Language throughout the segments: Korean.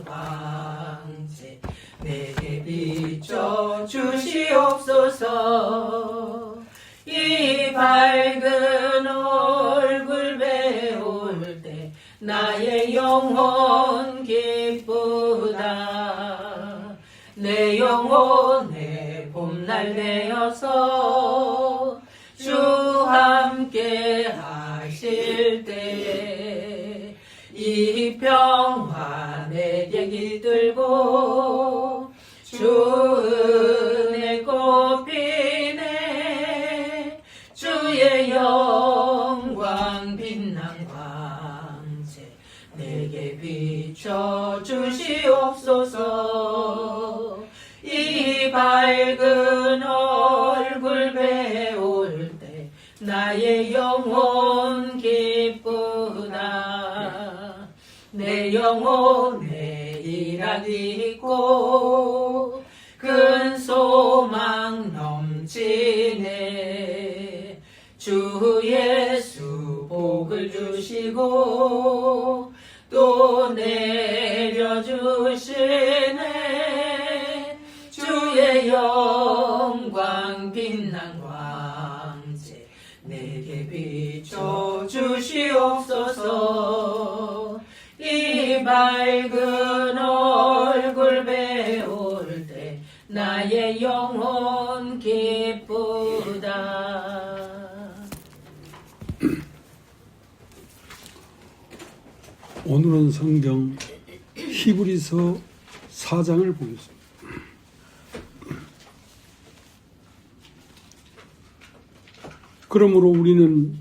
황제 내게 비춰 주시옵소서. 이 밝은 얼굴 배울 때 나의 영혼 기쁘다. 내 영혼의 봄날 되어서 주 함께 하실 때 이 평화 내게 깃들고 주 은혜 꽃피네. 주의 영광 빛난 광채 내게 비춰 주시옵소서. 이 밝은 얼굴 배울 때 나의 영혼 기쁘다. 내 영혼에 일하기 있고 큰 소망 넘치네. 주 예수 복을 주시고 또 내려주시네. 주의 영광 빛난 광채 내게 비춰 주시옵소서. 이 밝은 얼굴 배울 때 나의 영혼 기쁘다. 오늘은 성경 히브리서 4장을 보겠습니다. 그러므로 우리는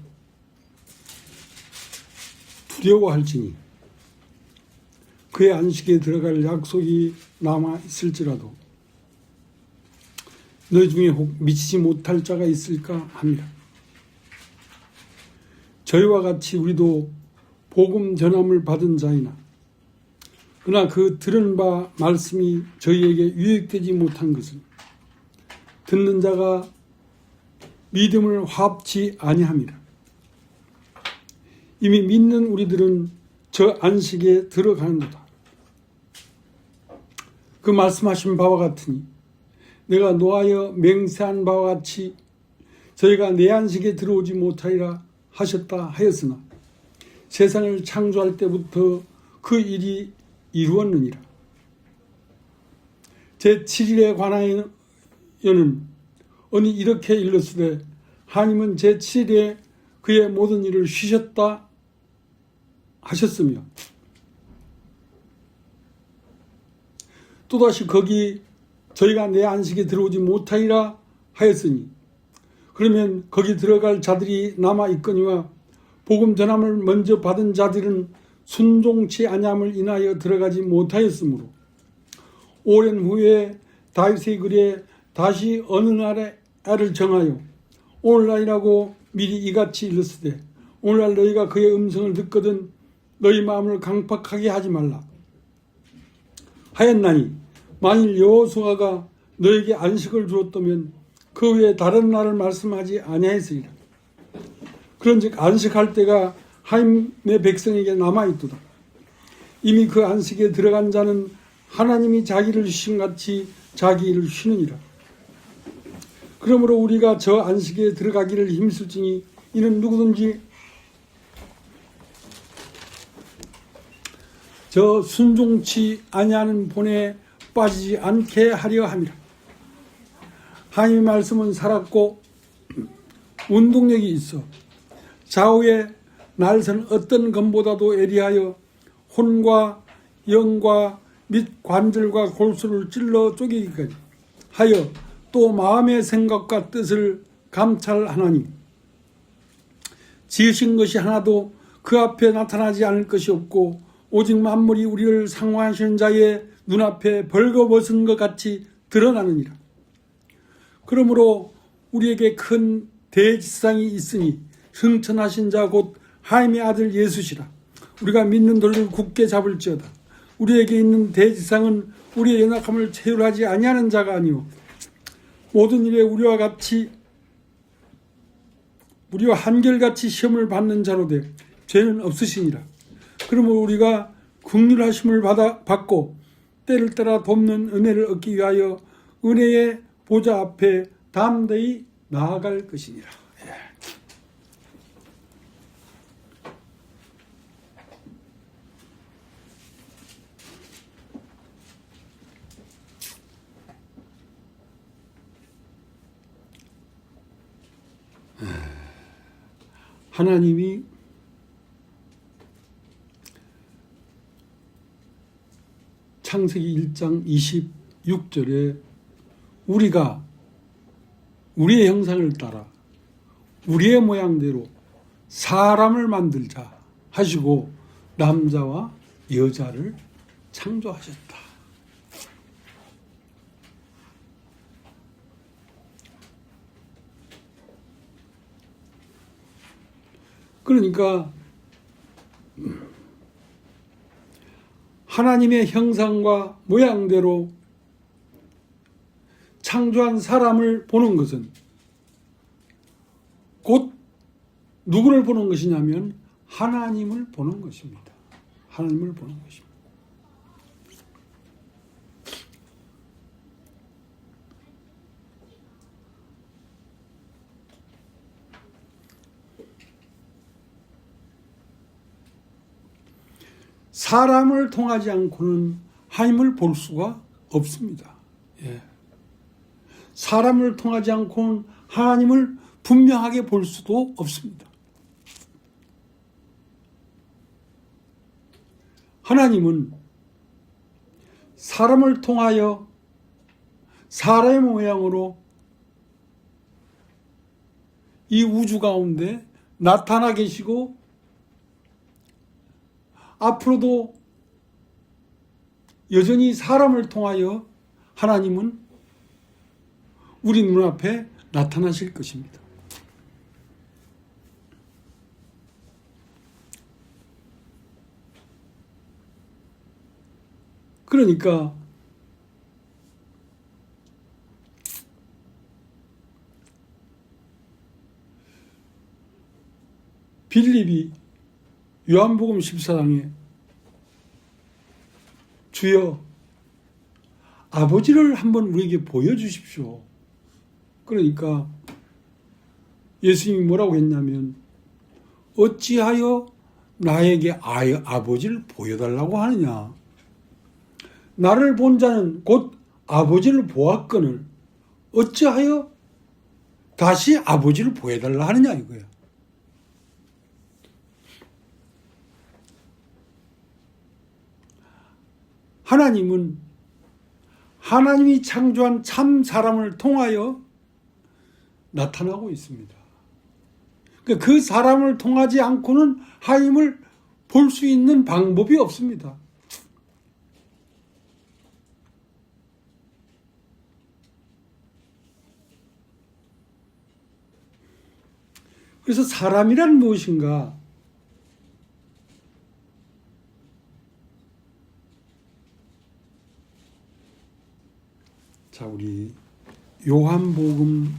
두려워할지니 그의 안식에 들어갈 약속이 남아 있을지라도 너희 중에 혹 미치지 못할 자가 있을까 합니다. 저희와 같이 우리도 복음 전함을 받은 자이나 그러나 그 들은 바 말씀이 저희에게 유익되지 못한 것은 듣는 자가 믿음을 화합치 아니함이라. 이미 믿는 우리들은 저 안식에 들어가는도다. 그 말씀하신 바와 같으니 내가 노하여 맹세한 바와 같이 저희가 내 안식에 들어오지 못하리라 하셨다 하였으나 세상을 창조할 때부터 그 일이 이루었느니라. 제7일에 관하여는 언니 이렇게 일렀으되 하나님은 제7일에 그의 모든 일을 쉬셨다 하셨으며 또다시 거기 저희가 내 안식에 들어오지 못하리라 하였으니 그러면 거기 들어갈 자들이 남아 있거니와 복음 전함을 먼저 받은 자들은 순종치 아니함을 인하여 들어가지 못하였으므로 오랜 후에 다윗의 글에 다시 어느 날을 정하여 오늘날이라고 미리 이같이 일렀으되 오늘날 너희가 그의 음성을 듣거든 너희 마음을 강팍하게 하지 말라 하였나니 만일 여호수아가 너에게 안식을 주었다면 그 외에 다른 날을 말씀하지 아니하였으리라. 그런즉 안식할 때가 하나님의 백성에게 남아있도다. 이미 그 안식에 들어간 자는 하나님이 자기를 쉬심같이 자기 일을 쉬느니라. 그러므로 우리가 저 안식에 들어가기를 힘쓸지니 이는 누구든지 저 순종치 아니하는 본에 빠지지 않게 하려 함이라. 하나님의 말씀은 살았고 운동력이 있어 좌우에 날선 어떤 검보다도 예리하여 혼과 영과 및 관절과 골수를 찔러 쪼개기까지 하여 또 마음의 생각과 뜻을 감찰하나니 지으신 것이 하나도 그 앞에 나타나지 않을 것이 없고 오직 만물이 우리를 상호하시는 자의 눈앞에 벌거벗은 것 같이 드러나느니라. 그러므로 우리에게 큰 대지상이 있으니 승천하신 자 곧 하나님의 아들 예수시라. 우리가 믿는 돌을 굳게 잡을지어다. 우리에게 있는 대지상은 우리의 연약함을 체휼하지 아니하는 자가 아니오 모든 일에 우리와 한결같이 시험을 받는 자로 돼 죄는 없으시니라. 그러므로 우리가 긍휼하심을 받고 때를 따라 돕는 은혜를 얻기 위하여 은혜의 보좌 앞에 담대히 나아갈 것이니라. 하나님이 창세기 1장 26절에 우리가 우리의 형상을 따라 우리의 모양대로 사람을 만들자 하시고 남자와 여자를 창조하셨다. 그러니까 하나님의 형상과 모양대로 창조한 사람을 보는 것은 곧 누구를 보는 것이냐면 하나님을 보는 것입니다. 하나님을 보는 것입니다. 사람을 통하지 않고는 하나님을 볼 수가 없습니다. 예. 사람을 통하지 않고는 하나님을 분명하게 볼 수도 없습니다. 하나님은 사람을 통하여 사람의 모양으로 이 우주 가운데 나타나 계시고 앞으로도 여전히 사람을 통하여 하나님은 우리 눈앞에 나타나실 것입니다. 그러니까 빌립이 요한복음 14장에 주여 아버지를 한번 우리에게 보여주십시오. 그러니까 예수님이 뭐라고 했냐면 어찌하여 나에게 아버지를 보여달라고 하느냐. 나를 본 자는 곧 아버지를 보았거늘 어찌하여 다시 아버지를 보여달라 하느냐 이거야. 하나님은 하나님이 창조한 참 사람을 통하여 나타나고 있습니다. 그 사람을 통하지 않고는 하나님을 볼 수 있는 방법이 없습니다. 그래서 사람이란 무엇인가? 자, 우리 요한복음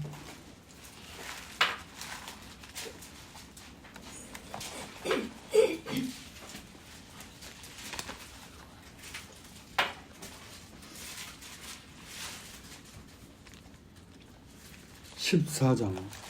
14장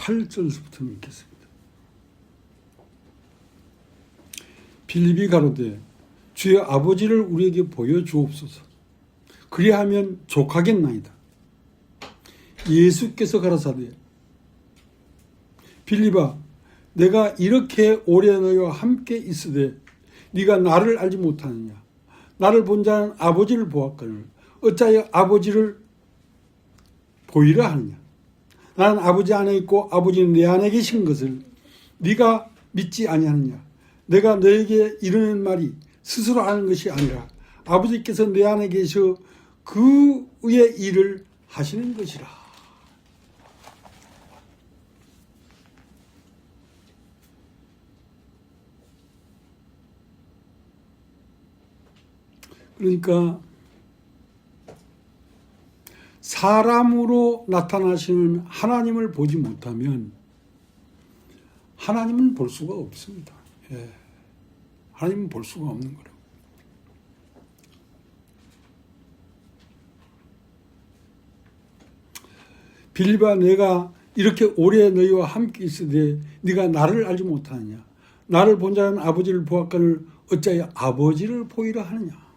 8절부터 읽겠습니다. 빌립이 가로되 주의 아버지를 우리에게 보여주옵소서. 그리하면 족하겠나이다. 예수께서 가라사대 빌립아 내가 이렇게 오래 너희와 함께 있으되 네가 나를 알지 못하느냐. 나를 본 자는 아버지를 보았거늘 어찌하여 아버지를 보이라 하느냐. 나는 아버지 안에 있고 아버지는 내 안에 계신 것을 네가 믿지 아니하느냐. 내가 너에게 이르는 말이 스스로 하는 것이 아니라 아버지께서 내 안에 계셔 그의 일을 하시는 것이라. 그러니까 사람으로 나타나시는 하나님을 보지 못하면 하나님은 볼 수가 없습니다. 예. 하나님은 볼 수가 없는 거라고. 빌립아, 내가 이렇게 오래 너희와 함께 있으되 네가 나를 알지 못하느냐? 나를 본 자는 아버지를 보았거늘 어찌하여 아버지를 보이라 하느냐?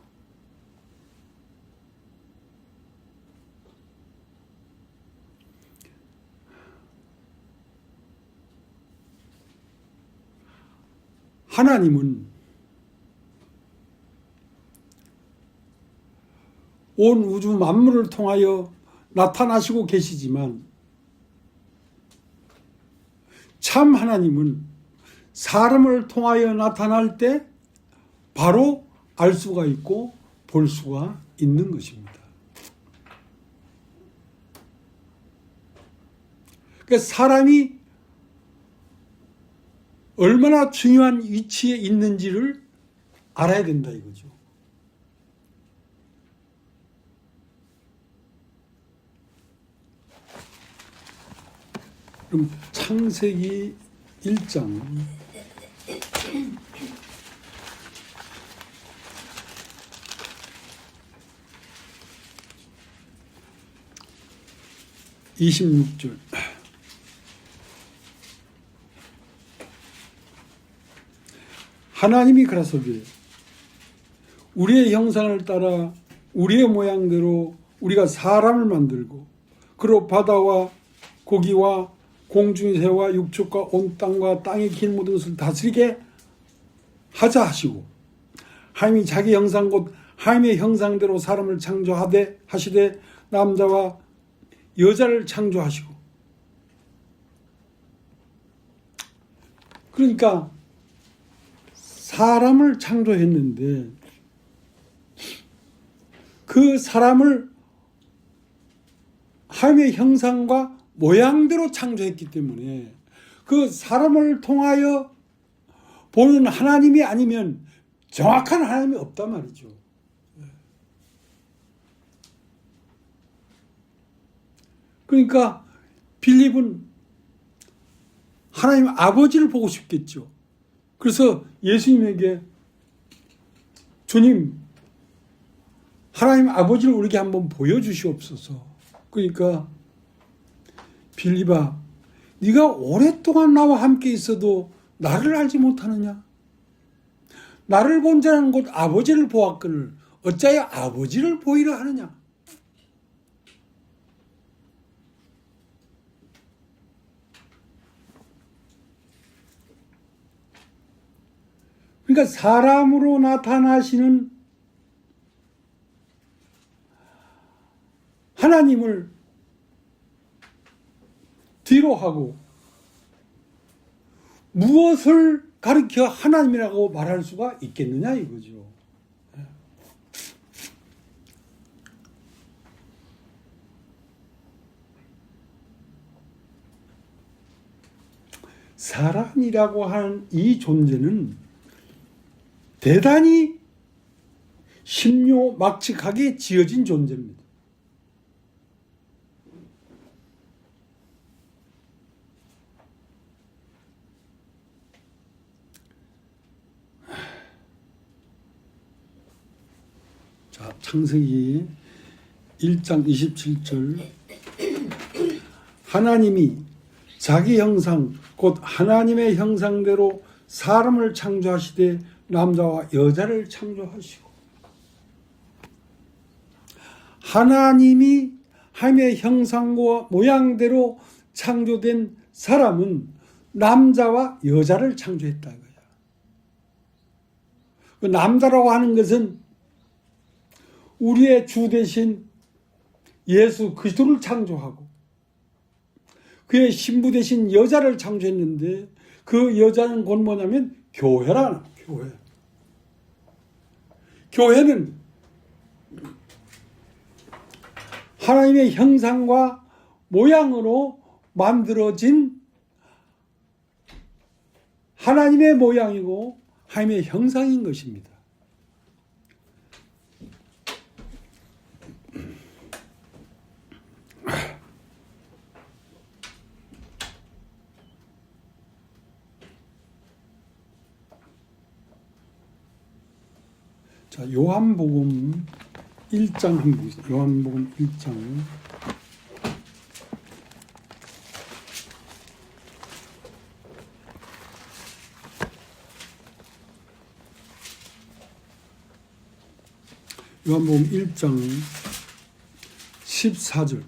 하나님은 온 우주 만물을 통하여 나타나시고 계시지만 참 하나님은 사람을 통하여 나타날 때 바로 알 수가 있고 볼 수가 있는 것입니다. 그러니까 사람이 얼마나 중요한 위치에 있는지를 알아야 된다 이거죠. 그럼 창세기 1장 26절. 하나님이 가라사대 우리의 형상을 따라 우리의 모양대로 우리가 사람을 만들고 그로 바다와 고기와 공중의 새와 육축과 온 땅과 땅의 긴 모든 것을 다스리게 하자 하시고 하나님이 자기 형상 곧 하나님의 형상대로 사람을 창조하되 하시되 남자와 여자를 창조하시고. 그러니까 사람을 창조했는데 그 사람을 하나님의 형상과 모양대로 창조했기 때문에 그 사람을 통하여 보는 하나님이 아니면 정확한 하나님이 없단 말이죠. 그러니까 빌립은 하나님 아버지를 보고 싶겠죠. 그래서 예수님에게 주님 하나님 아버지를 우리에게 한번 보여주시옵소서. 그러니까 빌립아 네가 오랫동안 나와 함께 있어도 나를 알지 못하느냐? 나를 본 자는 곧 아버지를 보았거늘 어찌하여 아버지를 보이라 하느냐? 그러니까 사람으로 나타나시는 하나님을 뒤로 하고 무엇을 가리켜 하나님이라고 말할 수가 있겠느냐 이거죠. 사람이라고 하는 이 존재는 대단히 신묘막측하게 지어진 존재입니다. 자, 창세기 1장 27절 하나님이 자기 형상 곧 하나님의 형상대로 사람을 창조하시되 남자와 여자를 창조하시고. 하나님이 하나님의 형상과 모양대로 창조된 사람은 남자와 여자를 창조했다 이거야. 그 남자라고 하는 것은 우리의 주 대신 예수 그리스도를 창조하고 그의 신부 대신 여자를 창조했는데 그 여자는 곧 뭐냐면 교회라는 교회. 교회는 하나님의 형상과 모양으로 만들어진 하나님의 모양이고 하나님의 형상인 것입니다. 자, 요한복음 1장 한번 보겠습니다. 요한복음 1장. 요한복음 1장 14절.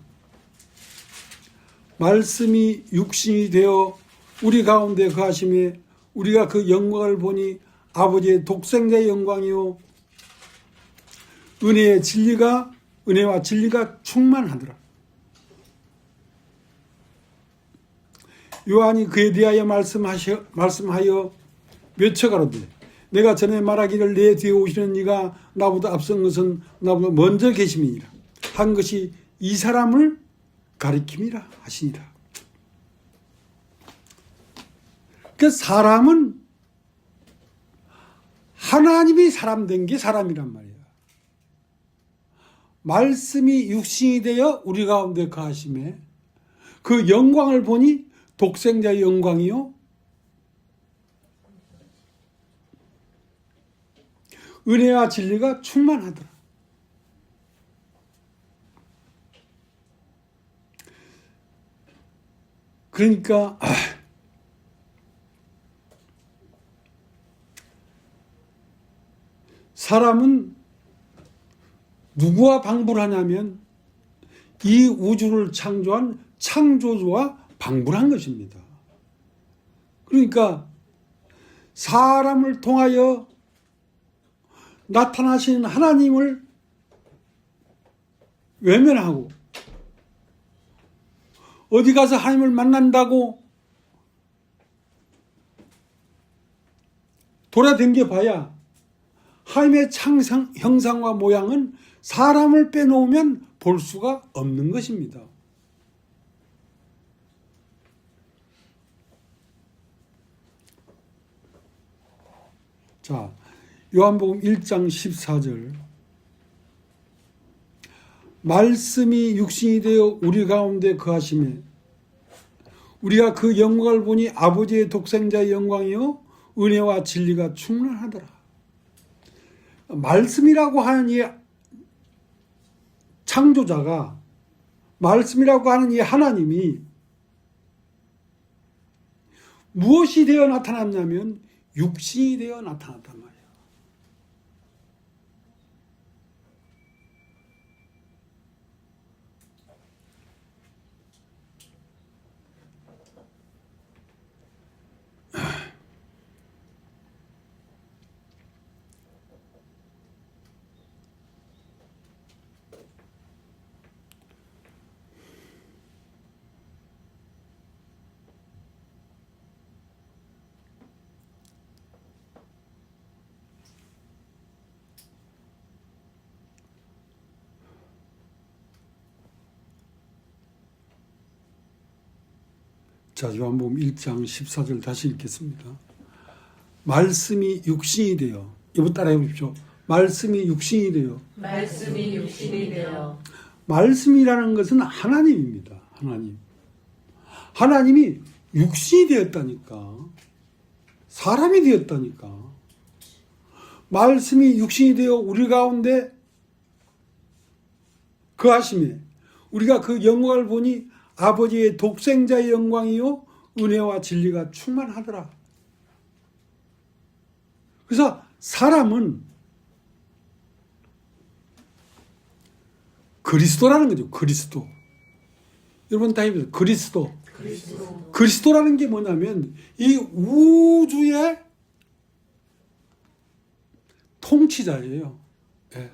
말씀이 육신이 되어 우리 가운데 거하심에 우리가 그 영광을 보니 아버지의 독생자의 영광이요 은혜와 진리가 충만하더라. 요한이 그에 대하여 말씀하여 외쳐가로되 내가 전에 말하기를 내 뒤에 오시는 이가 나보다 앞선 것은 나보다 먼저 계심이니라 한 것이 이 사람을 가리킴이라 하시니라. 그 사람은 하나님이 사람 된 게 사람이란 말이야. 말씀이 육신이 되어 우리 가운데 거하심에 그 영광을 보니 독생자의 영광이요 은혜와 진리가 충만하더라. 그러니까 사람은 누구와 방불 하냐면 이 우주를 창조한 창조주와 방불한 것입니다. 그러니까 사람을 통하여 나타나신 하나님을 외면하고 어디 가서 하나님을 만난다고 돌아댕겨 봐야 하나님의 형상과 모양은 사람을 빼놓으면 볼 수가 없는 것입니다. 자, 요한복음 1장 14절. 말씀이 육신이 되어 우리 가운데 거하심에 우리가 그 영광을 보니 아버지의 독생자의 영광이요 은혜와 진리가 충만하더라. 말씀이라고 하는 이 창조자가, 말씀이라고 하는 이 하나님이 무엇이 되어 나타났냐면 육신이 되어 나타났단 말이에요. 자, 요한복음 1장 14절 다시 읽겠습니다. 말씀이 육신이 되어, 이번 따라해 보십시오. 말씀이 육신이 되어. 말씀이 육신이 되어. 말씀이라는 것은 하나님입니다. 하나님. 하나님이 육신이 되었다니까. 사람이 되었다니까. 말씀이 육신이 되어 우리 가운데 거하심에 우리가 그 영광을 보니 아버지의 독생자의 영광이요 은혜와 진리가 충만하더라. 그래서 사람은 그리스도라는 거죠. 그리스도. 여러분 다 해보세요. 그리스도. 그리스도라는 게 뭐냐면 이 우주의 통치자예요. 예.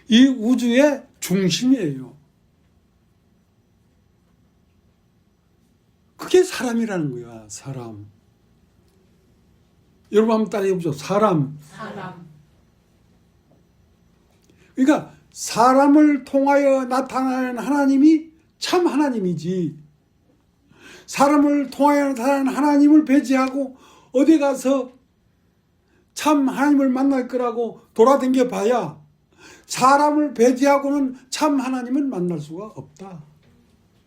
이 우주의 중심이에요. 그게 사람이라는 거야. 사람. 여러분 한번 따라해 보죠. 사람. 사람. 그러니까 사람을 통하여 나타나는 하나님이 참 하나님이지, 사람을 통하여 나타나는 하나님을 배제하고 어디 가서 참 하나님을 만날 거라고 돌아다녀 봐야 사람을 배제하고는 참 하나님을 만날 수가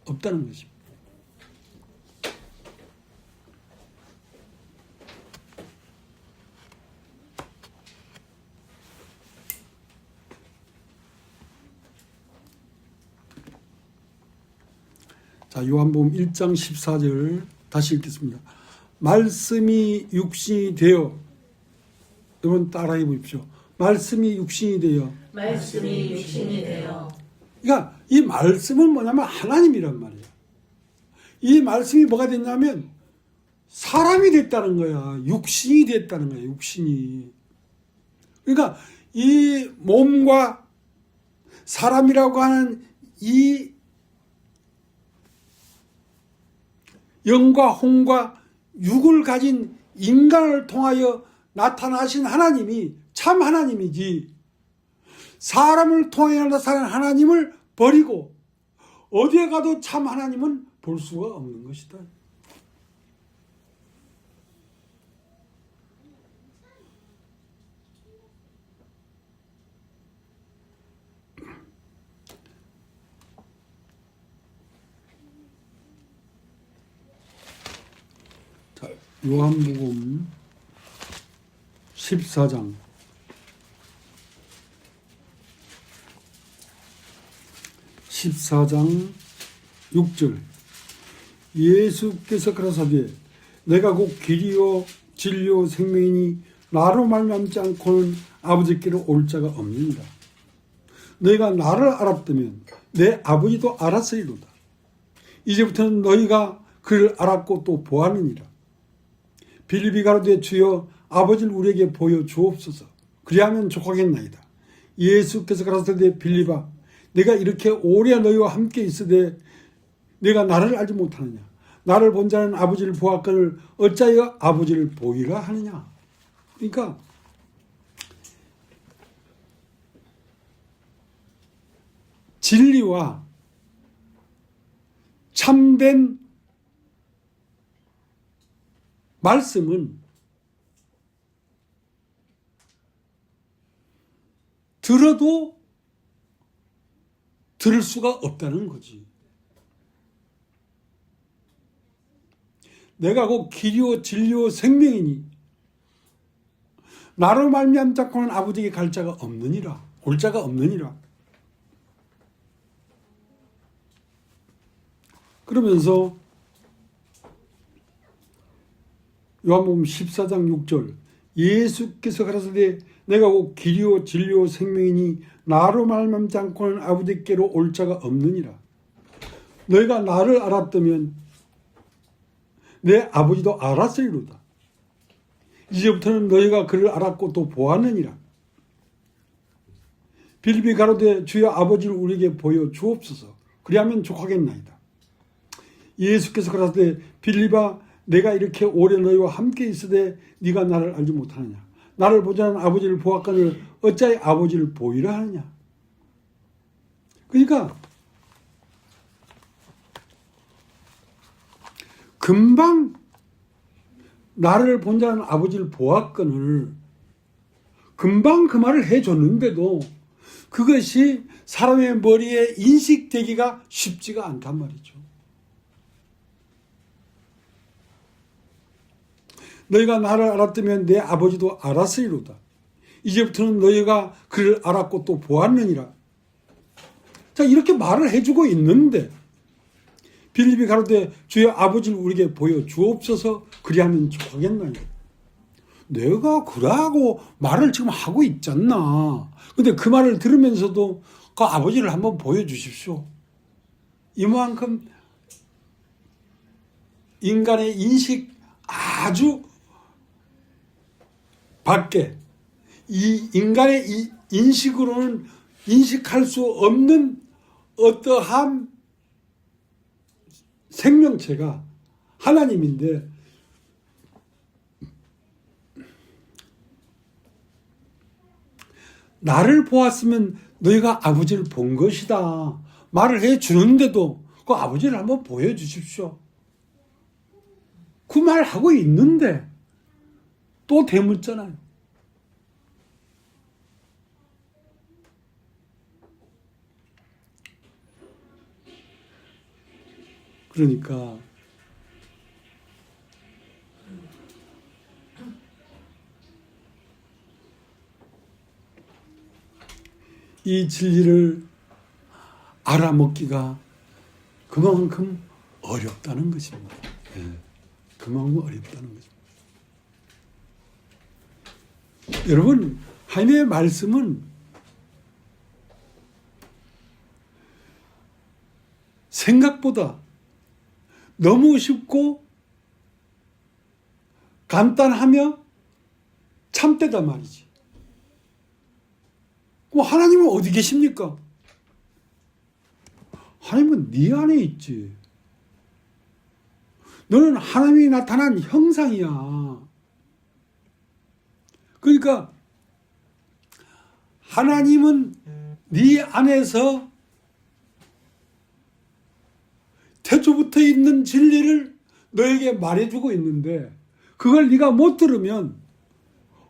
없다는 것입니다. 자, 요한복음 1장 14절 다시 읽겠습니다. 말씀이 육신이 되어, 여러분 따라해 보십시오. 말씀이 육신이 되어. 말씀이 육신이 되어. 그러니까 이 말씀은 뭐냐면 하나님이란 말이에요. 이 말씀이 뭐가 됐냐면 사람이 됐다는 거야. 육신이 됐다는 거야. 육신이. 그러니까 이 몸과 사람이라고 하는 이 영과 혼과 육을 가진 인간을 통하여 나타나신 하나님이 참 하나님이지, 사람을 통해 나타나는 하나님을 버리고 어디에 가도 참 하나님은 볼 수가 없는 것이다. 자, 요한복음 14장 6절 예수께서 가라사대 내가 곧 길이요 진리요 생명이니 나로 말미암지 않고는 아버지께로 올 자가 없느니라. 너희가 나를 알았다면 내 아버지도 알았으리로다. 이제부터는 너희가 그를 알았고 또 보았느니라. 빌립이 가로되 주여 아버지를 우리에게 보여 주옵소서. 그리하면 족하겠나이다. 예수께서 가라사대 빌립아 내가 이렇게 오래 너희와 함께 있으되 내가 나를 알지 못하느냐. 나를 본 자는 아버지를 보았거늘 어찌하여 아버지를 보이라 하느냐. 그러니까 진리와 참된 말씀은 들어도 들을 수가 없다는 거지. 내가 곧 길이요 진리요 생명이니 나로 말미암지 않고는 아버지에게 갈 자가 없느니라. 올 자가 없느니라. 그러면서 요한복음 14장 6절 예수께서 가라사대 내가 곧 길이요 진리요 생명이니 나로 말미암지 않고는 아버지께로 올 자가 없느니라. 너희가 나를 알았다면 내 아버지도 알았으리로다. 이제부터는 너희가 그를 알았고 또 보았느니라. 빌립이 가로되 주여 아버지를 우리에게 보여 주옵소서. 그리하면 족하겠나이다. 예수께서 가라사대 빌립아 내가 이렇게 오래 너희와 함께 있으되 네가 나를 알지 못하느냐. 나를 보자는 아버지를 보았거늘 어찌하여 아버지를 보이라 하느냐. 그러니까 금방 나를 본 자는 아버지를 보았거늘 금방 그 말을 해줬는데도 그것이 사람의 머리에 인식되기가 쉽지가 않단 말이죠. 너희가 나를 알았다면 내 아버지도 알았으리로다. 이제부터는 너희가 그를 알았고 또 보았느니라. 자, 이렇게 말을 해주고 있는데 빌립이 가로되 주여 아버지를 우리에게 보여 주옵소서. 그리하면 족하겠나니. 내가 그러하고 말을 지금 하고 있잖나. 근데 그 말을 들으면서도 그 아버지를 한번 보여주십시오. 이만큼 인간의 인식 아주 밖에 이 인간의 이 인식으로는 인식할 수 없는 어떠한 생명체가 하나님인데 나를 보았으면 너희가 아버지를 본 것이다 말을 해주는데도 그 아버지를 한번 보여주십시오. 그 말하고 있는데 또 대묻잖아요. 그러니까 이 진리를 알아먹기가 그만큼 어렵다는 것입니다. 그만큼 어렵다는 것입니다. 여러분, 하나님의 말씀은 생각보다 너무 쉽고 간단하며 참되단 말이지. 그럼 하나님은 어디 계십니까? 하나님은 네 안에 있지. 너는 하나님이 나타난 형상이야. 그러니까 하나님은 네 안에서 태초부터 있는 진리를 너에게 말해주고 있는데 그걸 네가 못 들으면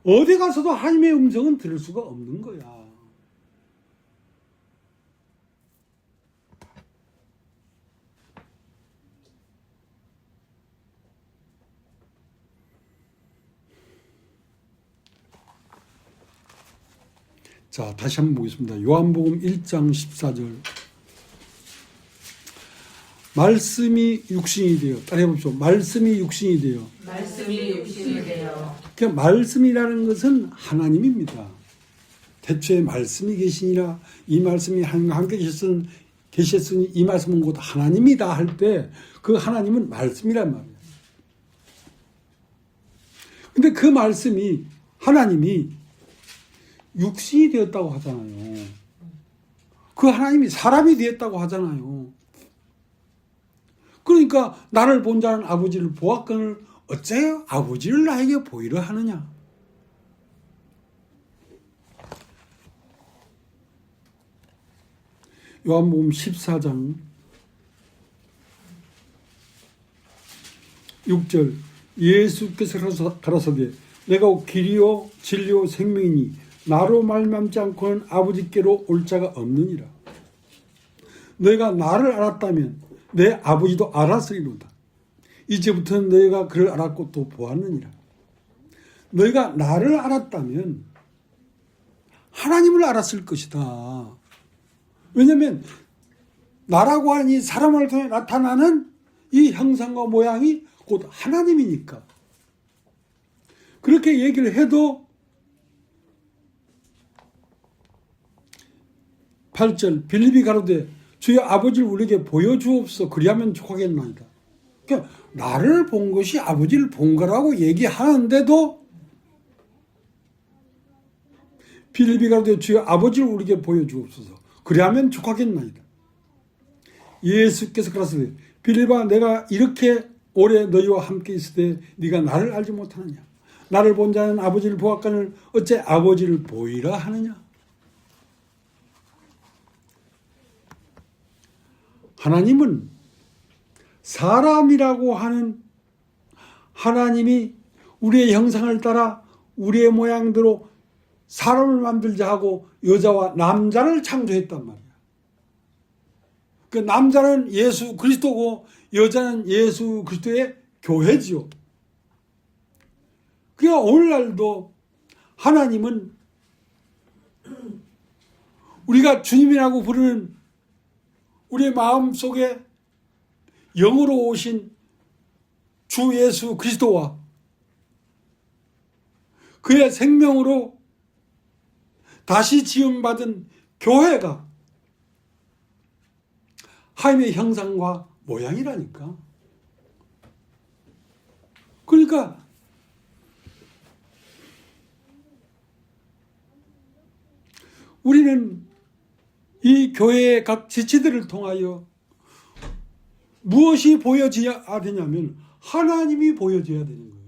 어디 가서도 하나님의 음성은 들을 수가 없는 거야. 자, 다시 한번 보겠습니다. 요한복음 1장 14절. 말씀이 육신이 되어, 따라해보십시오. 말씀이 육신이 되어. 말씀이 육신이 되어. 그러니까 말씀이라는 것은 하나님입니다. 태초에 말씀이 계시니라 이 말씀이 함께 계셨으니 이 말씀은 곧 하나님이다 할 때 그 하나님은 말씀이란 말이에요. 근데 그 말씀이 하나님이 육신이 되었다고 하잖아요. 그 하나님이 사람이 되었다고 하잖아요. 그러니까 나를 본 자는 아버지를 보았거늘 어째 아버지를 나에게 보이려 하느냐. 요한복음 14장 6절 예수께서 가라사대 내가 길이요 진리요 생명이니 나로 말미암지 않고는 아버지께로 올 자가 없느니라. 너희가 나를 알았다면 내 아버지도 알았으리로다. 이제부터는 너희가 그를 알았고 또 보았느니라. 너희가 나를 알았다면 하나님을 알았을 것이다. 왜냐하면 나라고 하는 이 사람을 통해 나타나는 이 형상과 모양이 곧 하나님이니까. 그렇게 얘기를 해도 8절 빌립이 가로되 주여 아버지를 우리에게 보여주옵소서 그리하면 족하겠나이다. 그러니까 나를 본 것이 아버지를 본 거라고 얘기하는데도 빌립이 가로되 주여 아버지를 우리에게 보여주옵소서 그리하면 족하겠나이다. 예수께서 가라사대 빌립아 내가 이렇게 오래 너희와 함께 있을 때 네가 나를 알지 못하느냐. 나를 본 자는 아버지를 보았거늘 어째 아버지를 보이라 하느냐. 하나님은 사람이라고 하는 하나님이 우리의 형상을 따라 우리의 모양대로 사람을 만들자 하고 여자와 남자를 창조했단 말이야. 그 남자는 예수 그리스도고 여자는 예수 그리스도의 교회지요. 그러니까 오늘날도 하나님은 우리가 주님이라고 부르는 우리의 마음속에 영으로 오신 주 예수 그리스도와 그의 생명으로 다시 지음받은 교회가 하나님의 형상과 모양이라니까. 그러니까 우리는 이 교회의 각 지체들을 통하여 무엇이 보여져야 되냐면 하나님이 보여져야 되는 거예요.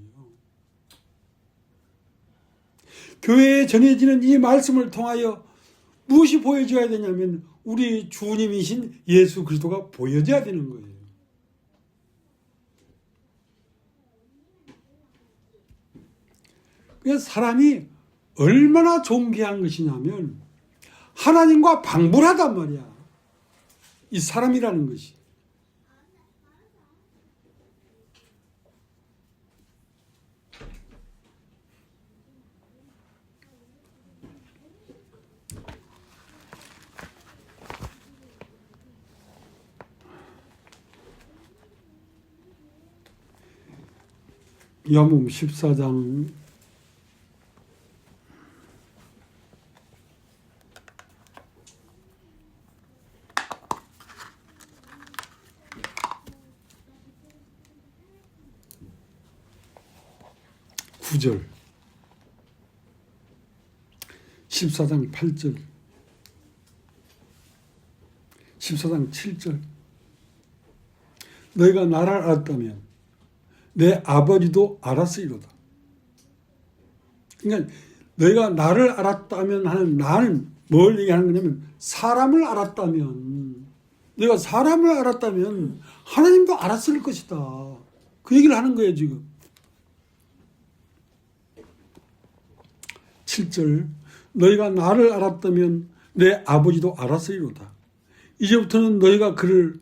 교회에 전해지는 이 말씀을 통하여 무엇이 보여줘야 되냐면 우리 주님이신 예수 그리스도가 보여져야 되는 거예요. 그래서 사람이 얼마나 존귀한 것이냐면 하나님과 방불하단 말이야. 이 사람이라는 것이. 요한복음 14장 9절 14장 8절 14장 7절 너희가 나를 알았다면 내 아버지도 알았으리로다. 그러니까 너희가 나를 알았다면 하는 나는 뭘 얘기하는 거냐면 사람을 알았다면 너희가 사람을 알았다면 하나님도 알았을 것이다. 그 얘기를 하는 거예요 지금. 7절 너희가 나를 알았다면 내 아버지도 알았으리로다. 이제부터는 너희가 그를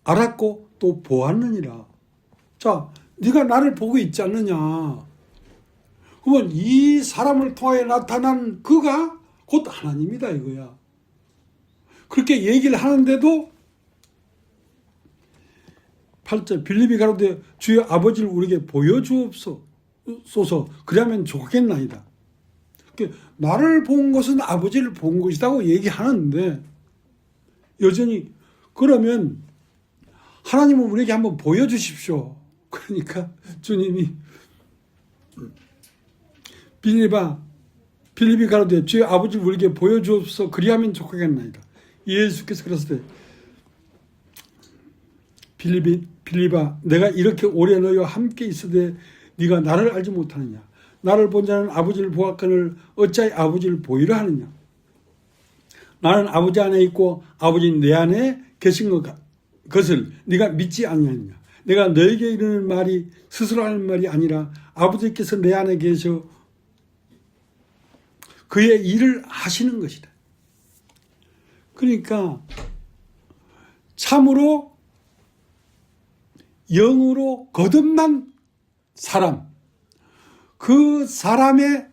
알았고 또 보았느니라. 자, 네가 나를 보고 있지 않느냐. 그러면 이 사람을 통하여 나타난 그가 곧 하나님이다 이거야. 그렇게 얘기를 하는데도 8절 빌립이 가로되 주의 아버지를 우리에게 보여주옵소서 그러면 좋겠나이다. 나를 본 것은 아버지를 본 것이라고 얘기하는데 여전히 그러면 하나님은 우리에게 한번 보여주십시오. 그러니까 주님이 빌립이 가로되 주의 아버지를 우리에게 보여주옵소서 그리하면 좋겠나이다. 예수께서 그랬을 때 빌립아 내가 이렇게 오래 너희와 함께 있으되 네가 나를 알지 못하느냐. 나를 본 자는 아버지를 보았거늘 어찌하여 아버지를 보이려 하느냐. 나는 아버지 안에 있고 아버지는 내 안에 계신 것을 네가 믿지 않느냐. 내가 너에게 이르는 말이 스스로 하는 말이 아니라 아버지께서 내 안에 계셔 그의 일을 하시는 것이다. 그러니까 참으로 영으로 거듭난 사람, 그 사람의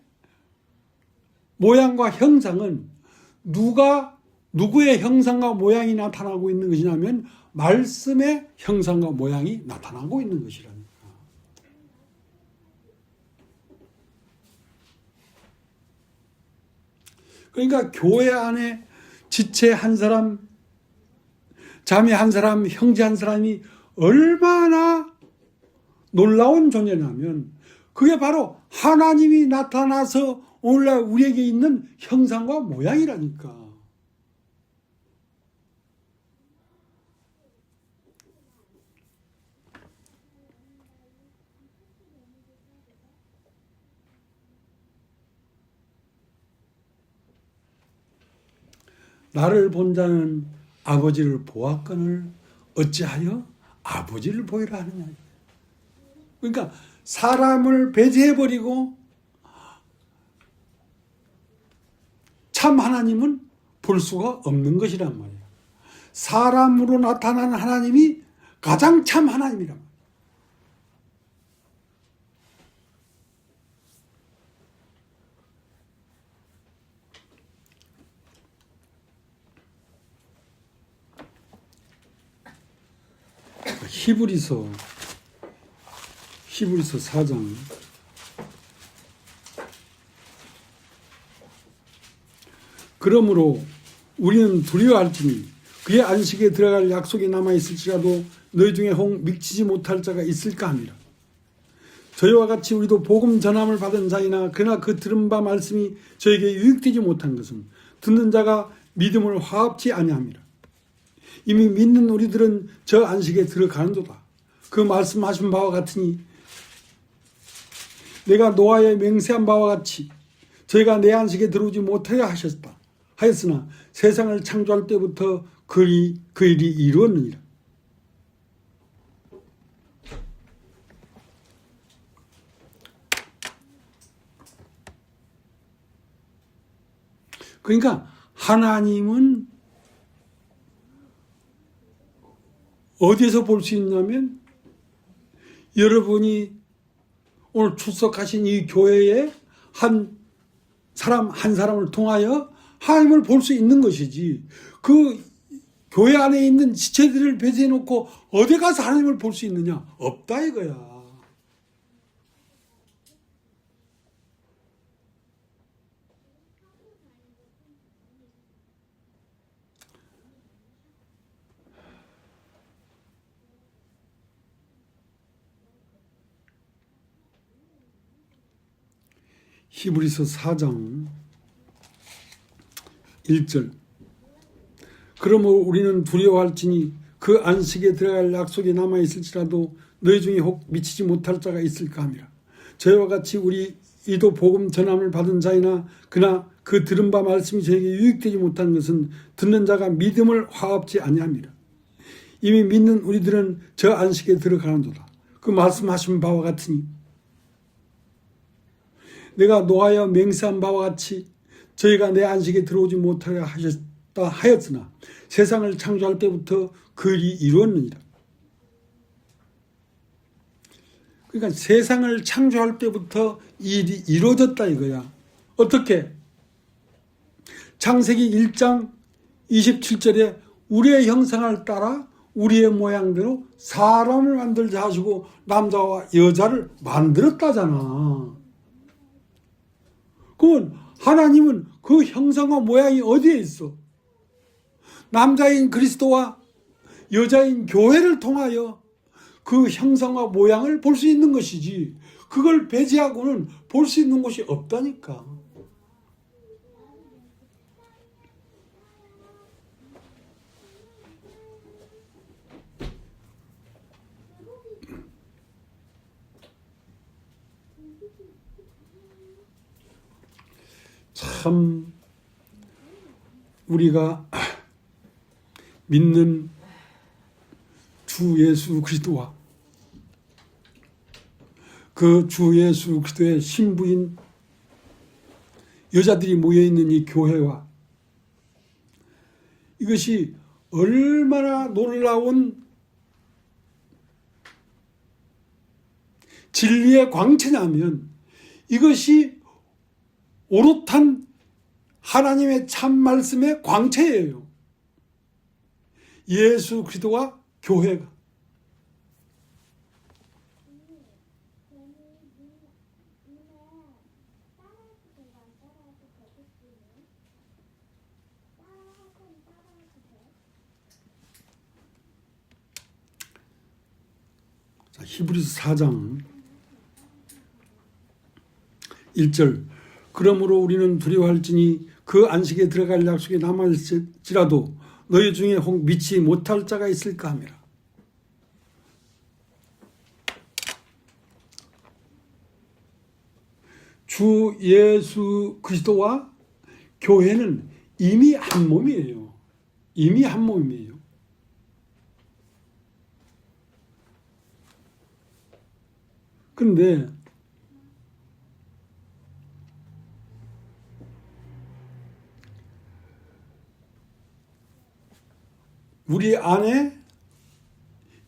모양과 형상은 누구의 형상과 모양이 나타나고 있는 것이냐면 말씀의 형상과 모양이 나타나고 있는 것이라니까. 그러니까 교회 안에 지체 한 사람, 자매 한 사람, 형제 한 사람이 얼마나 놀라운 존재냐면 그게 바로 하나님이 나타나서 오늘날 우리에게 있는 형상과 모양이라니까. 나를 본 자는 아버지를 보았거늘 어찌하여 아버지를 보이라 하느냐. 그러니까 사람을 배제해버리고 참 하나님은 볼 수가 없는 것이란 말이에요. 사람으로 나타난 하나님이 가장 참 하나님이란 말이에요. 히브리서 4장 그러므로 우리는 두려워할지니 그의 안식에 들어갈 약속이 남아있을지라도 너희 중에 혹 믿지 못할 자가 있을까 합니다. 저희와 같이 우리도 복음 전함을 받은 자이나 그러나 그 들은 바 말씀이 저에게 유익되지 못한 것은 듣는 자가 믿음을 화합치 아니함이라. 이미 믿는 우리들은 저 안식에 들어가는도다. 그 말씀하신 바와 같으니 내가 노아에 맹세한 바와 같이 저희가 내 안식에 들어오지 못하여 하셨다. 하였으나 세상을 창조할 때부터 그 일이 이루었느니라. 그러니까 하나님은 어디에서 볼 수 있냐면 여러분이 오늘 출석하신 이 교회에 한 사람을 통하여 하나님을 볼 수 있는 것이지, 그 교회 안에 있는 지체들을 배제해 놓고 어디 가서 하나님을 볼 수 있느냐? 없다 이거야. 히브리서 4장 1절. 그러므로 우리는 두려워할지니 그 안식에 들어갈 약속이 남아있을지라도 너희 중에 혹 미치지 못할 자가 있을까 함이라. 저희와 같이 우리 이도 복음 전함을 받은 자이나 그나 그 들은 바 말씀이 저에게 유익되지 못한 것은 듣는 자가 믿음을 화합지 아니함이라. 이미 믿는 우리들은 저 안식에 들어가는도다. 그 말씀하신 바와 같으니 내가 노하여 맹세한 바와 같이 저희가 내 안식에 들어오지 못하려 하셨다 하였으나 세상을 창조할 때부터 그 일이 이루었느니라. 그러니까 세상을 창조할 때부터 이 일이 이루어졌다 이거야. 어떻게? 창세기 1장 27절에 우리의 형상을 따라 우리의 모양대로 사람을 만들자 하시고 남자와 여자를 만들었다잖아. 그건 하나님은 그 형상과 모양이 어디에 있어? 남자인 그리스도와 여자인 교회를 통하여 그 형상과 모양을 볼 수 있는 것이지, 그걸 배제하고는 볼 수 있는 곳이 없다니까. 참 우리가 믿는 주 예수 그리스도와 그 주 예수 그리스도의 신부인 여자들이 모여있는 이 교회와 이것이 얼마나 놀라운 진리의 광채냐면 이것이 오롯한 하나님의 참 말씀의 광채예요. 예수 그리스도와 교회가. 자, 히브리서 4장 1절. 그러므로 우리는 두려워할지니 그 안식에 들어갈 약속이 남아있을지라도 너희 중에 혹 믿지 못할 자가 있을까 하미라. 주 예수 그리스도와 교회는 이미 한 몸이에요. 이미 한 몸이에요. 그런데 우리 안에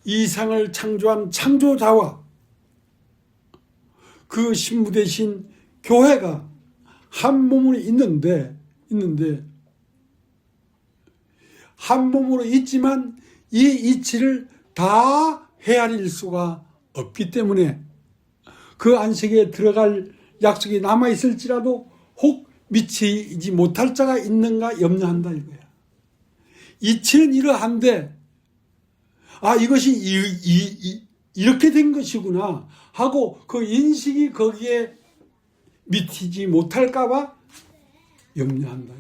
이 세상을 창조한 창조자와 그 신부 대신 교회가 한 몸으로 있는데 한 몸으로 있지만 이 이치를 다 헤아릴 수가 없기 때문에 그 안식에 들어갈 약속이 남아있을지라도 혹 미치지 못할 자가 있는가 염려한다 이거야. 이치는 이러한데 이것이 이렇게 된 것이구나 하고 그 인식이 거기에 미치지 못할까 봐 염려한다.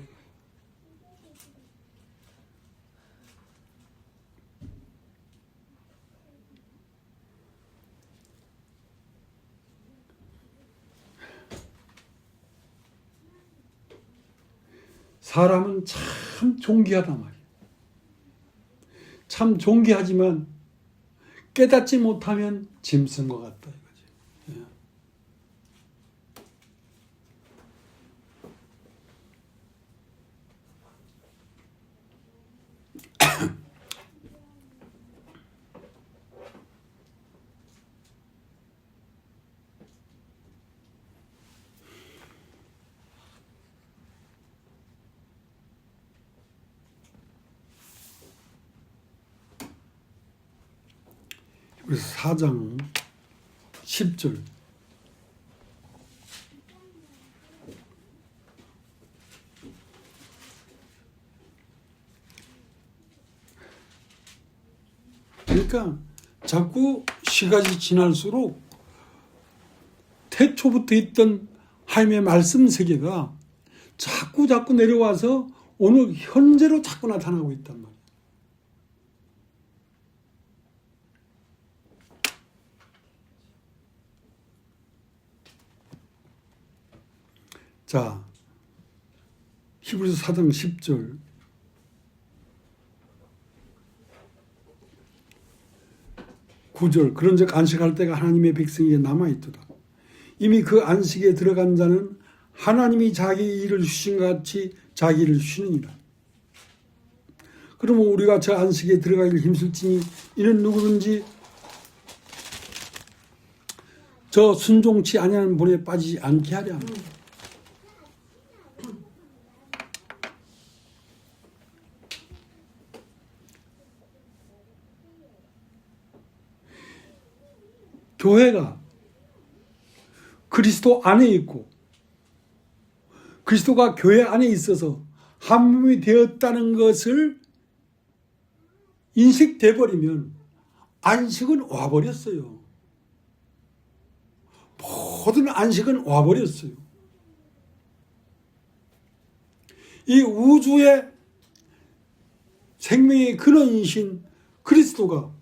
사람은 참 존귀하단 말이에요. 참 존귀하지만 깨닫지 못하면 짐승과 같다 이거지. 그래서 4장 10절 그러니까 자꾸 시간이 지날수록 태초부터 있던 하나님의 말씀 세계가 자꾸 내려와서 오늘 현재로 자꾸 나타나고 있단 말이에요. 자, 히브리서 4장 10절 (9절) 그런즉 안식할 때가 하나님의 백성에게 남아있도다. 이미 그 안식에 들어간 자는 하나님이 자기 일을 쉬신 것 같이 자기 일을 쉬느니라. 그러면 우리가 저 안식에 들어가기를 힘쓸지니 이는 누구든지 저 순종치 아니하는 본에 빠지지 않게 하려 합니다. 교회가 그리스도 안에 있고 그리스도가 교회 안에 있어서 한 몸이 되었다는 것을 인식돼 버리면 안식은 와버렸어요. 모든 안식은 와버렸어요. 이 우주의 생명의 근원이신 그리스도가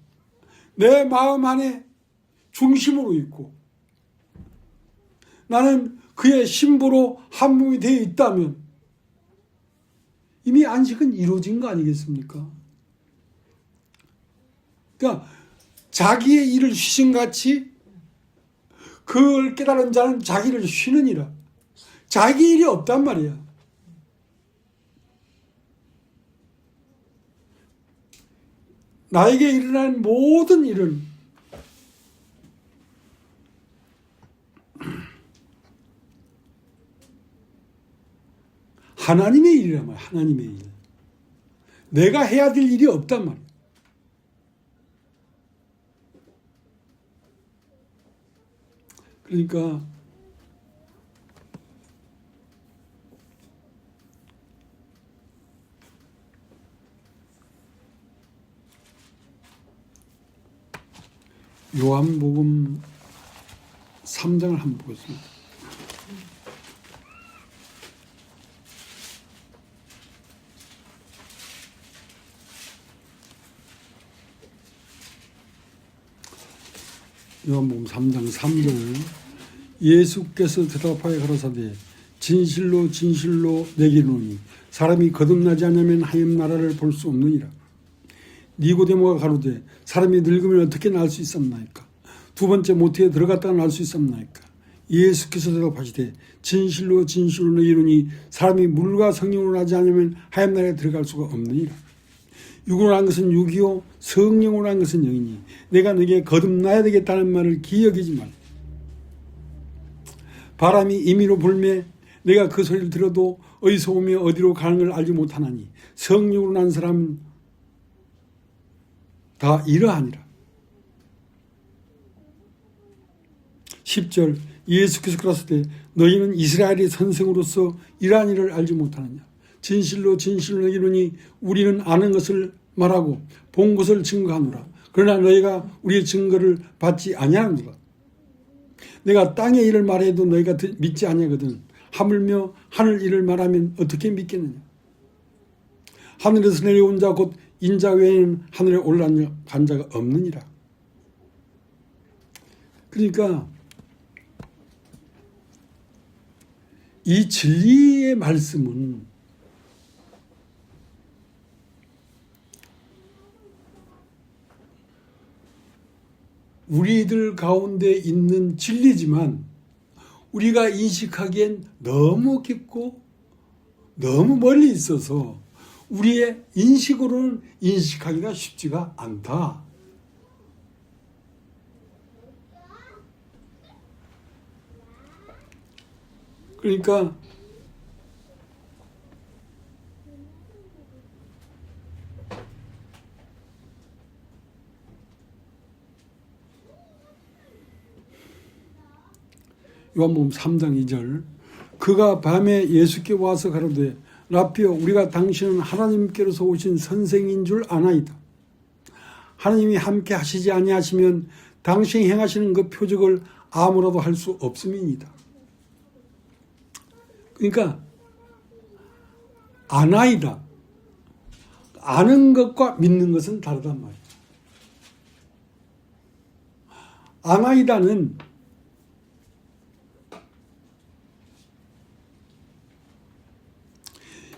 내 마음 안에 중심으로 있고 나는 그의 신부로 한 몸이 되어 있다면 이미 안식은 이루어진 거 아니겠습니까? 그러니까 자기의 일을 쉬신같이 그걸 깨달은 자는 자기를 쉬느니라. 자기 일이 없단 말이야. 나에게 일어난 모든 일은 하나님의 일이란 말이야. 하나님의 일. 내가 해야 될 일이 없단 말이야. 그러니까 요한복음 3장을 한번 보겠습니다. 요한복음 3장 3절 예수께서 대답하여 가라사대 진실로 진실로 내게 이르노니 사람이 거듭나지 않으면 하나님 나라를 볼 수 없느니라. 니고데모가 가로되 사람이 늙으면 어떻게 날 수 있었나이까? 두 번째 모태에 들어갔다가 날 수 있었나이까? 예수께서 대답하시되 진실로 진실로 내게 이르노니 사람이 물과 성령으로 나지 않으면 하나님 나라에 들어갈 수가 없느니라. 육으로 난 것은 육이요 성령으로 난 것은 영이니 내가 너에게 거듭나야 되겠다는 말을 기억이지 말라. 바람이 임의로 불매 내가 그 소리를 들어도 어디서 오며 어디로 가는 걸 알지 못하나니 성령으로 난 사람은 다 이러하니라. 10절 예수께서 그러시되 너희는 이스라엘의 선생으로서 이러한 일을 알지 못하느냐. 진실로 진실로 너희는 이르노니 우리는 아는 것을 말하고 본 것을 증거하노라. 그러나 너희가 우리의 증거를 받지 아니하느니라. 내가 땅의 일을 말해도 너희가 믿지 아니하거든 하물며 하늘 일을 말하면 어떻게 믿겠느냐. 하늘에서 내려온 자 곧 인자 외에는 하늘에 올라간 자가 없느니라. 그러니까 이 진리의 말씀은 우리들 가운데 있는 진리지만 우리가 인식하기엔 너무 깊고 너무 멀리 있어서 우리의 인식으로는 인식하기가 쉽지가 않다. 그러니까 요한복음 3장 2절 그가 밤에 예수께 와서 가로되 라피어 우리가 당신은 하나님께로서 오신 선생인 줄 아나이다. 하나님이 함께 하시지 아니하시면 당신이 행하시는 그 표적을 아무라도 할 수 없음이니이다. 그러니까 아나이다. 아는 것과 믿는 것은 다르단 말이에요. 아나이다는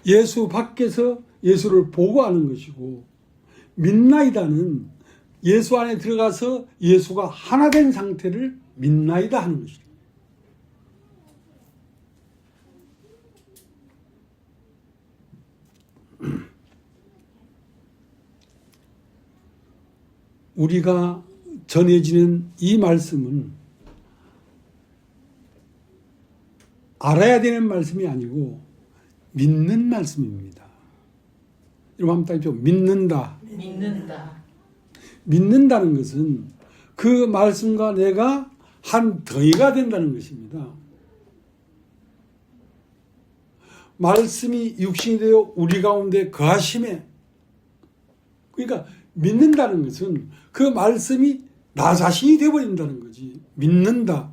예수 밖에서 예수를 보고 아는 것이고, 믿나이다는 예수 안에 들어가서 예수가 하나 된 상태를 믿나이다 하는 것이다. 우리가 전해지는 이 말씀은 알아야 되는 말씀이 아니고 믿는 말씀입니다. 여러분 한번 딱 해줘. 믿는다. 믿는다. 믿는다는 것은 그 말씀과 내가 한 덩이가 된다는 것입니다. 말씀이 육신이 되어 우리 가운데 거하심에, 그러니까 믿는다는 것은 그 말씀이 나 자신이 되어버린다는 거지. 믿는다.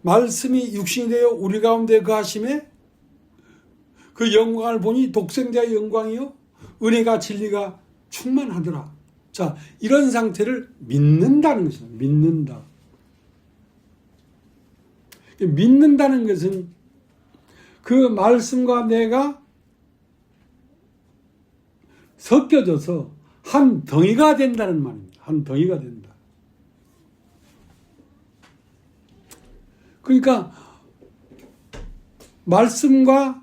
말씀이 육신이 되어 우리 가운데 거하심에 그 영광을 보니 독생자의 영광이요 은혜가 진리가 충만하더라. 자, 이런 상태를 믿는다는 것입니다. 믿는다. 믿는다는 것은 그 말씀과 내가 섞여져서 한 덩이가 된다는 말입니다. 한 덩이가 된다. 그러니까 말씀과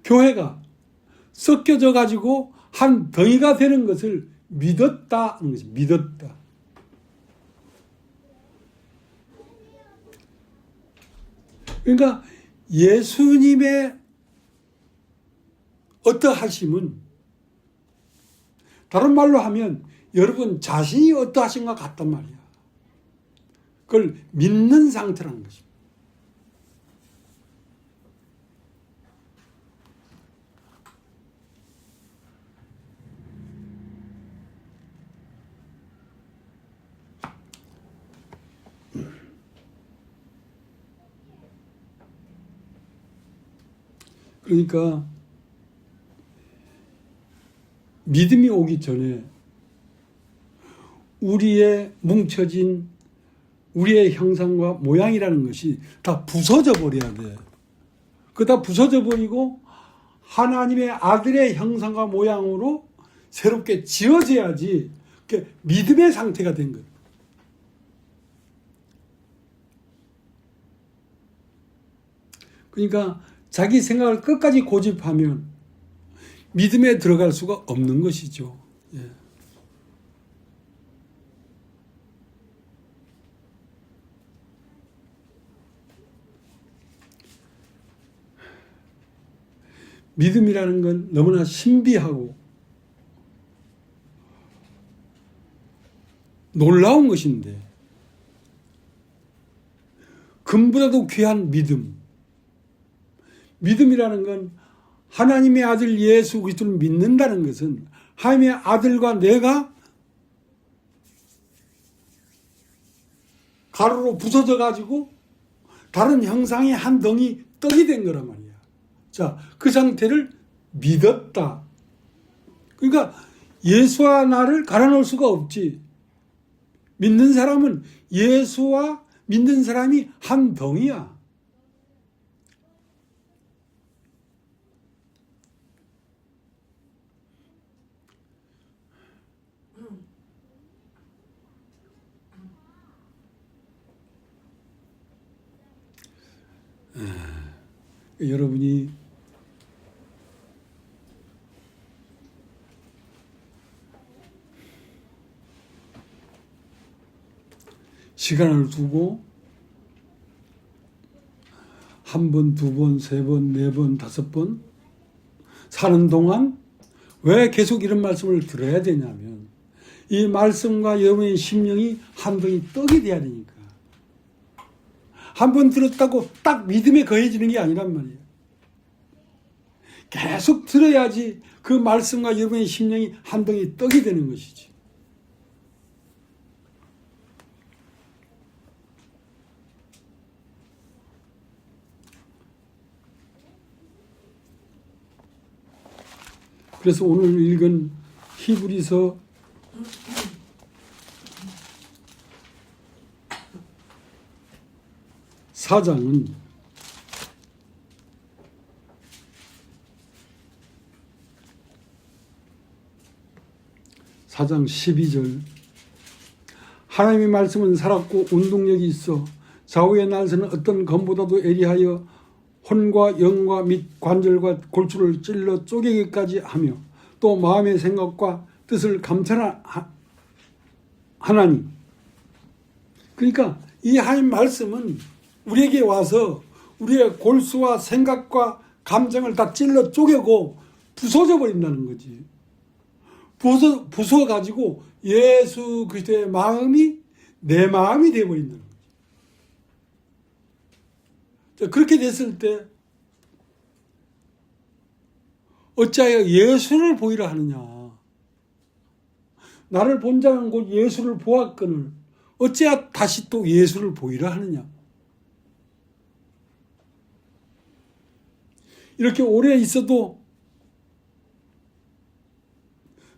교회가 섞여져 가지고 한 덩이가 되는 것을 믿었다 하는 것이 믿었다. 그러니까 예수님의 어떠하심은 다른 말로 하면 여러분 자신이 어떠하신가 같단 말이야. 그걸 믿는 상태라는 것입니다. 그러니까 믿음이 오기 전에 우리의 뭉쳐진 우리의 형상과 모양이라는 것이 다 부서져 버려야 돼. 그 다 부서져 버리고 하나님의 아들의 형상과 모양으로 새롭게 지어져야지 믿음의 상태가 된 거예요. 그러니까 자기 생각을 끝까지 고집하면 믿음에 들어갈 수가 없는 것이죠. 예. 믿음이라는 건 너무나 신비하고 놀라운 것인데 금보다도 귀한 믿음. 믿음이라는 건 하나님의 아들 예수 그리스도를 믿는다는 것은 하나님의 아들과 내가 가루로 부서져 가지고 다른 형상의 한 덩이 떡이 된 거란 말이야. 자, 그 상태를 믿었다. 그러니까 예수와 나를 갈아놓을 수가 없지. 믿는 사람은 예수와 믿는 사람이 한 덩이야. 여러분이 시간을 두고 한 번, 두 번, 세 번, 네 번, 다섯 번 사는 동안 왜 계속 이런 말씀을 들어야 되냐면 이 말씀과 여러분의 심령이 한 덩이 떡이 돼야 되니까. 한 번 들었다고 딱 믿음에 거해지는 게 아니란 말이에요. 계속 들어야지 그 말씀과 여러분의 심령이 한 덩이 떡이 되는 것이지. 그래서 오늘 읽은 히브리서 4장은 4장 12절 하나님의 말씀은 살았고 운동력이 있어 좌우의 날새는 어떤 검보다도 예리하여 혼과 영과 및 관절과 골수를 찔러 쪼개기까지 하며 또 마음의 생각과 뜻을 감찰하나니. 그러니까 이 하나님 말씀은 우리에게 와서 우리의 골수와 생각과 감정을 다 찔러 쪼개고 부서져 버린다는 거지. 부숴가지고 예수 그리스도의 마음이 내 마음이 되어버린다는 거지. 자, 그렇게 됐을 때 어찌하여 예수를 보이라 하느냐. 나를 본 자는 곧 예수를 보았거늘 어찌하여 다시 또 예수를 보이라 하느냐. 이렇게 오래 있어도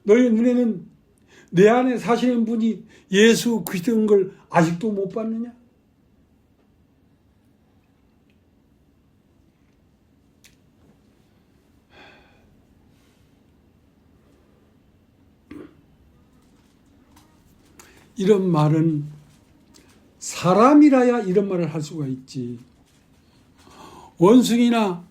너희 눈에는 내 안에 사시는 분이 예수 그리스도인 걸 아직도 못 봤느냐? 이런 말은 사람이라야 이런 말을 할 수가 있지. 원숭이나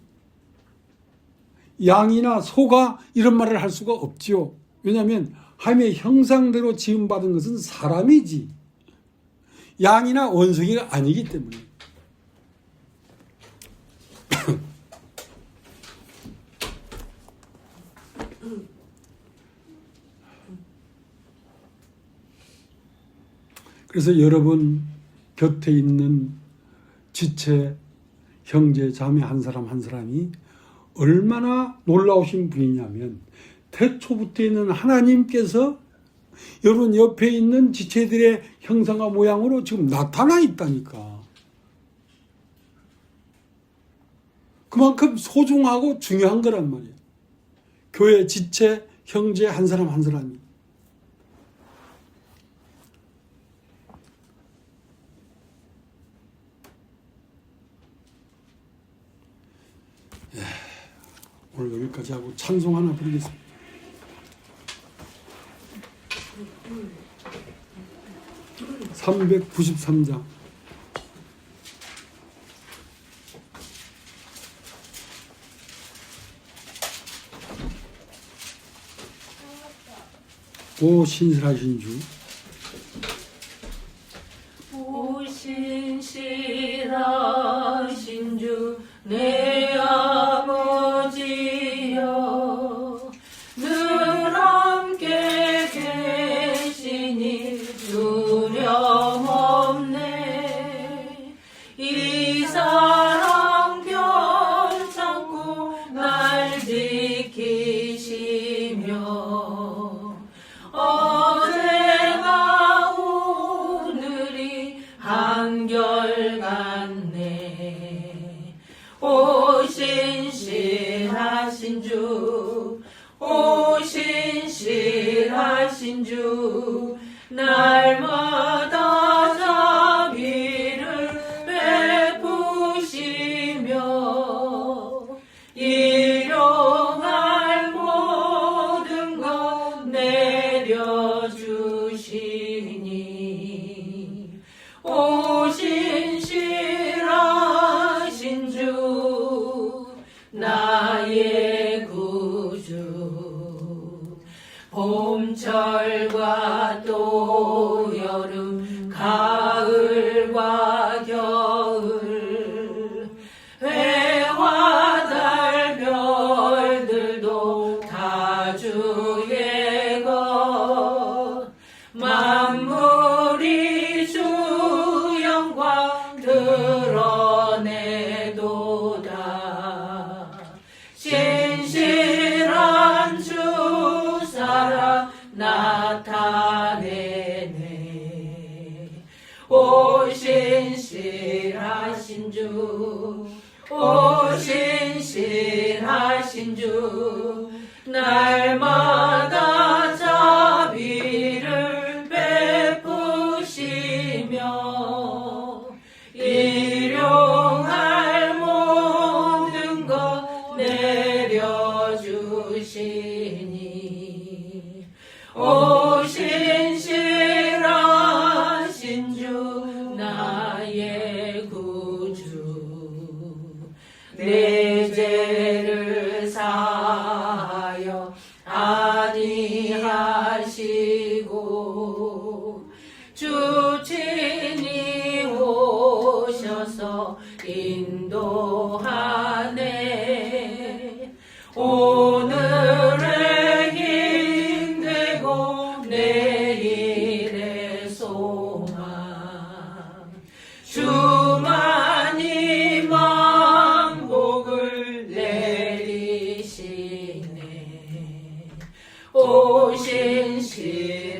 양이나 소가 이런 말을 할 수가 없지요. 왜냐하면 하나님의 형상대로 지음받은 것은 사람이지 양이나 원숭이가 아니기 때문에. 그래서 여러분 곁에 있는 지체, 형제, 자매 한 사람 한 사람이 얼마나 놀라우신 분이냐면 태초부터 있는 하나님께서 여러분 옆에 있는 지체들의 형상과 모양으로 지금 나타나 있다니까. 그만큼 소중하고 중요한 거란 말이에요. 교회 지체, 형제 한 사람 한 사람이. 오늘 여기까지 하고 찬송 하나 부르겠습니다. (393장) 오 신실하신 주, 오 신실하신 주 내 아버지여 늘 함께 계시니 두려움 없네. 이 사랑 편찮고 날 지키시며 어제나 오늘이 한결같네. 오 신실하신 주, 오 신실하신 주, 날마다 자비를 베푸시며 일용할 모든 것 내려주시니. 오 신실하신 주, 나의 구주 봄철과 또 여름 가을과 겨울 해와 달 별들도 다 주의 것 만물이 주 영광 드러내도다 신실한 주 사랑 나타내네 오 신실하신 주 오 신실하신 주 날마다 자비를 베푸시며 일용할 모든 것 내려주시니 오 신실하신 주 나의 구주 내 죄를 사하여 아니하시고 주 친히 오셔서 인도하네 오늘의 힘되고 내일의 소망 주만이 만복을 내리시네 오 신실하신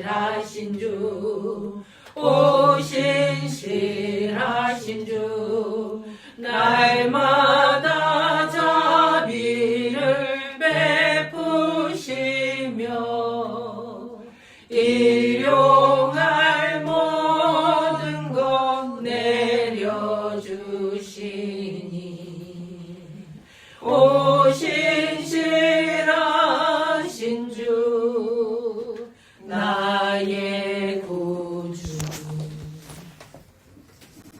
주 오 신실하신 주 날마다 자비를 베푸시며 일용할 모든 것 내려주시니 오 신실하신 주